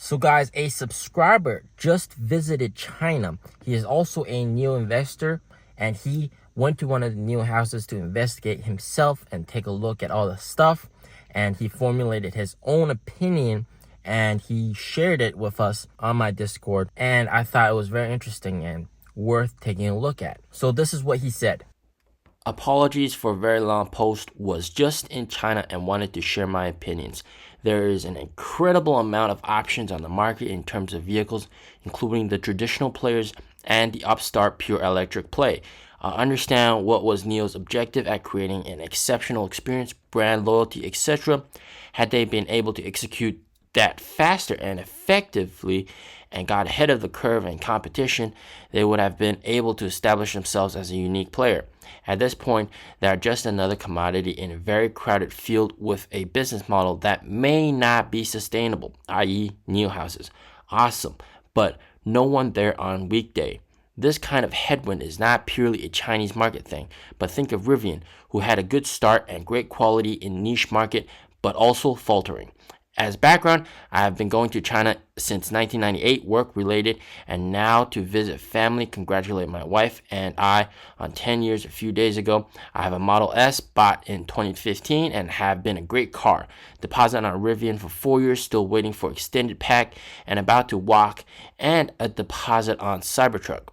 So guys, a subscriber just visited China. He is also a NIO investor, and he went to one of the NIO houses to investigate himself and take a look at all the stuff. And he formulated his own opinion and he shared it with us on my Discord. And I thought it was very interesting and worth taking a look at. So this is what he said. Apologies for a very long post. Was just in China and wanted to share my opinions. There is an incredible amount of options on the market in terms of vehicles, including the traditional players and the upstart pure electric play. I understand what was NIO's objective at creating an exceptional experience, brand loyalty, etc. Had they been able to execute that faster and effectively and got ahead of the curve in competition, they would have been able to establish themselves as a unique player. At this point, they are just another commodity in a very crowded field with a business model that may not be sustainable, i.e. NIO houses. Awesome, but no one there on weekday. This kind of headwind is not purely a Chinese market thing, but think of Rivian, who had a good start and great quality in niche market, but also faltering. As background, I have been going to China since 1998, work related, and now to visit family, congratulate my wife and I on 10 years a few days ago. I have a Model S bought in 2015 and have been a great car. Deposit on Rivian for 4 years, still waiting for extended pack and about to walk, and a deposit on Cybertruck.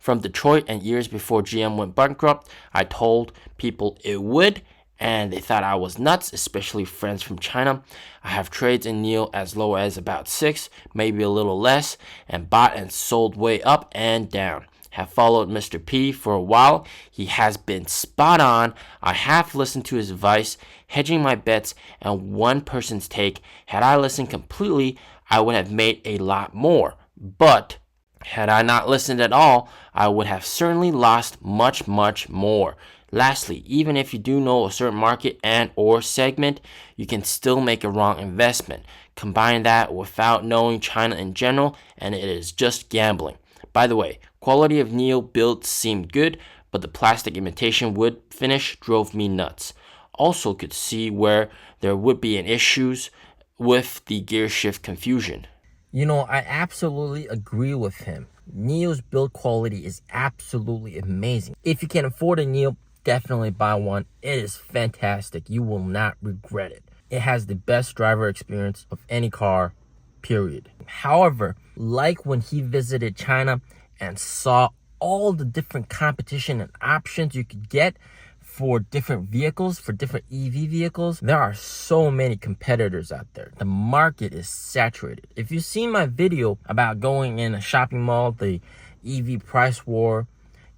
From Detroit and years before GM went bankrupt, I told people it would, and they thought I was nuts, especially friends from China. I have trades in NIO as low as about 6, maybe a little less, and bought and sold way up and down. Have followed Mr. P for a while. He has been spot on. I have listened to his advice, hedging my bets, and one person's take. Had I listened completely, I would have made a lot more. But had I not listened at all, I would have certainly lost much more. Lastly, even if you do know a certain market and or segment, you can still make a wrong investment. Combine that without knowing China in general, and it is just gambling. By the way, quality of NIO builds seemed good, but the plastic imitation wood finish drove me nuts. Also could see where there would be an issues with the gear shift confusion. You know, I absolutely agree with him. NIO's build quality is absolutely amazing. If you can afford a NIO, definitely buy one. It is fantastic. You will not regret it. It has the best driver experience of any car, period. However, like when he visited China and saw all the different competition and options you could get for different vehicles, for different EV vehicles, there are so many competitors out there. The market is saturated. If you've seen my video about going in a shopping mall, the EV price war,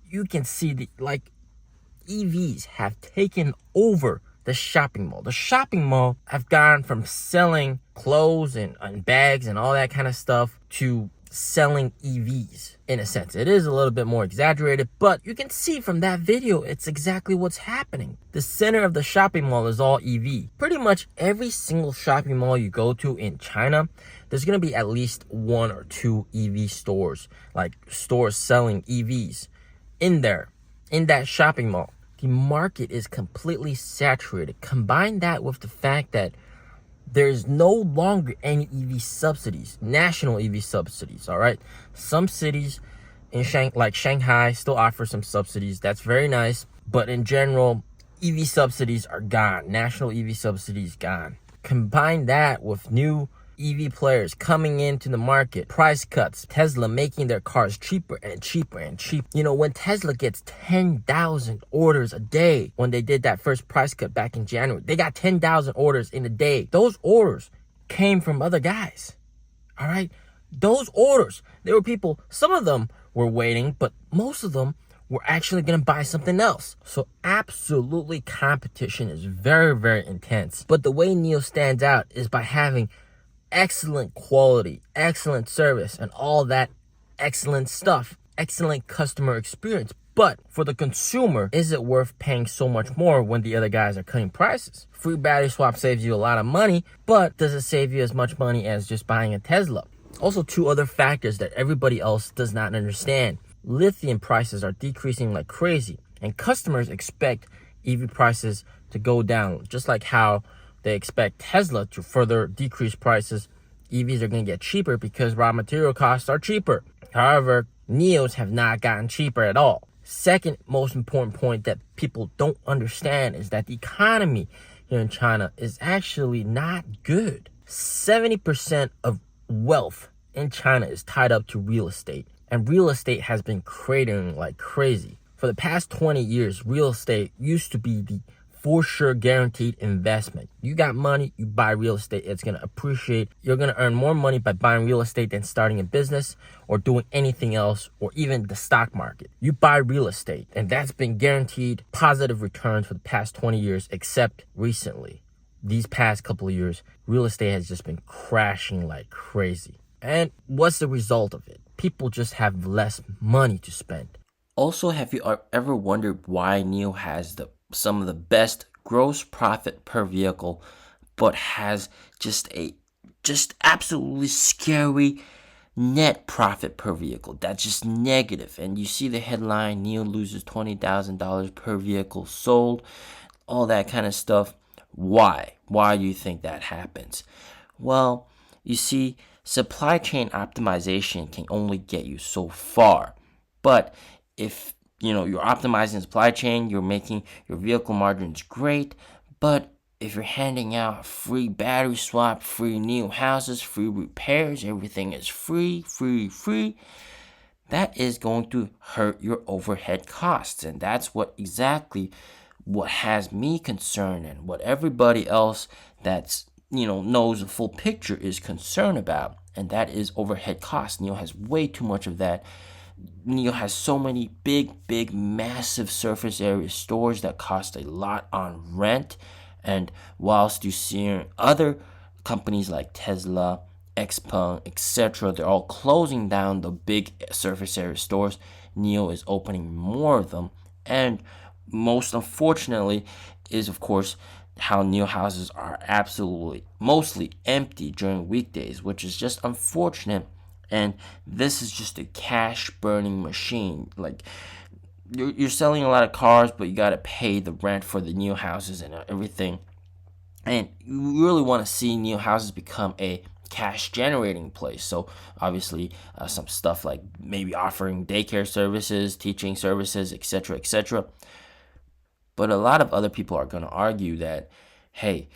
you can see EVs have taken over the shopping mall. The shopping mall have gone from selling clothes and bags and all that kind of stuff to selling EVs. In a sense, it is a little bit more exaggerated, but you can see from that video, it's exactly what's happening. The center of the shopping mall is all EV. Pretty much every single shopping mall you go to in China, there's going to be at least 1 or 2 EV stores, like stores selling EVs in there, in that shopping mall. The market is completely saturated. Combine that with the fact that there's no longer any EV subsidies, national EV subsidies, all right? Some cities in like Shanghai still offer some subsidies. That's very nice. But in general, EV subsidies are gone. National EV subsidies gone. Combine that with new EV players coming into the market, price cuts, Tesla making their cars cheaper and cheaper and cheaper. You know, when Tesla gets 10,000 orders a day, when they did that first price cut back in January, they got 10,000 orders in a day. Those orders came from other guys, all right? Those orders, there were people, some of them were waiting, but most of them were actually going to buy something else. So absolutely competition is very intense. But the way NIO stands out is by having excellent quality, excellent service, and all that excellent stuff, excellent customer experience. But for the consumer, is it worth paying so much more when the other guys are cutting prices? Free battery swap saves you a lot of money, but does it save you as much money as just buying a Tesla? Also, 2 other factors that everybody else does not understand. Lithium prices are decreasing like crazy, and customers expect EV prices to go down, just like how they expect Tesla to further decrease prices EVs are going to get cheaper because raw material costs are cheaper. However, NIOs have not gotten cheaper at all. Second most important point that people don't understand is that the economy here in China is actually not good. 70% of wealth in China is tied up to real estate, and real estate has been cratering like crazy. For the past 20 years, real estate used to be the for sure guaranteed investment. You got money, you buy real estate, it's going to appreciate. You're going to earn more money by buying real estate than starting a business or doing anything else, or even the stock market. You buy real estate, and that's been guaranteed positive returns for the past 20 years, except recently. These past couple of years, real estate has just been crashing like crazy. And what's the result of it? People just have less money to spend. Also, have you ever wondered why NIO has some of the best gross profit per vehicle, but has just absolutely scary net profit per vehicle that's just negative? And you see the headline, NIO loses $20,000 per vehicle sold, all that kind of stuff. Why do you think that happens? Well, you see, supply chain optimization can only get you so far. But if you're optimizing supply chain, you're making your vehicle margins great, but if you're handing out free battery swap, free NIO houses, free repairs, everything is free, that is going to hurt your overhead costs. And that's exactly what has me concerned, and what everybody else that's knows the full picture is concerned about, and that is overhead costs. NIO has way too much of that. NIO has so many big, massive surface area stores that cost a lot on rent. And whilst you see other companies like Tesla, Xpeng, etc., they're all closing down the big surface area stores, NIO is opening more of them. And most unfortunately is, of course, how NIO houses are absolutely mostly empty during weekdays, which is just unfortunate. And this is just a cash burning machine. Like, you're selling a lot of cars, but you got to pay the rent for the NIO houses and everything. And you really want to see NIO houses become a cash generating place. So obviously some stuff like maybe offering daycare services, teaching services, etc. But a lot of other people are going to argue that, hey,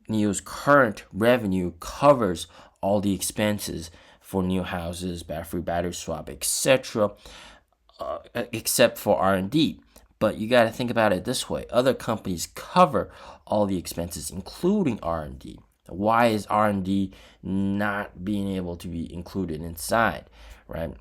NIO's current revenue covers all the expenses for NIO houses, battery swap, etc., except for R&D. But you got to think about it this way. Other companies cover all the expenses, including R&D. Why is R&D not being able to be included inside, right?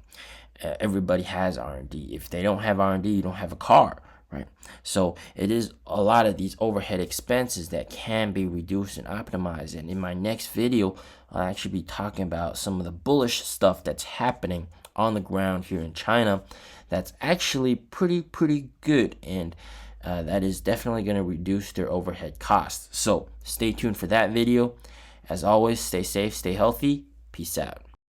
Everybody has R&D. If they don't have R&D, you don't have a car, right? So it is a lot of these overhead expenses that can be reduced and optimized. And in my next video, I'll actually be talking about some of the bullish stuff that's happening on the ground here in China that's actually pretty good, and that is definitely going to reduce their overhead costs. So stay tuned for that video. As always, stay safe, stay healthy. Peace out.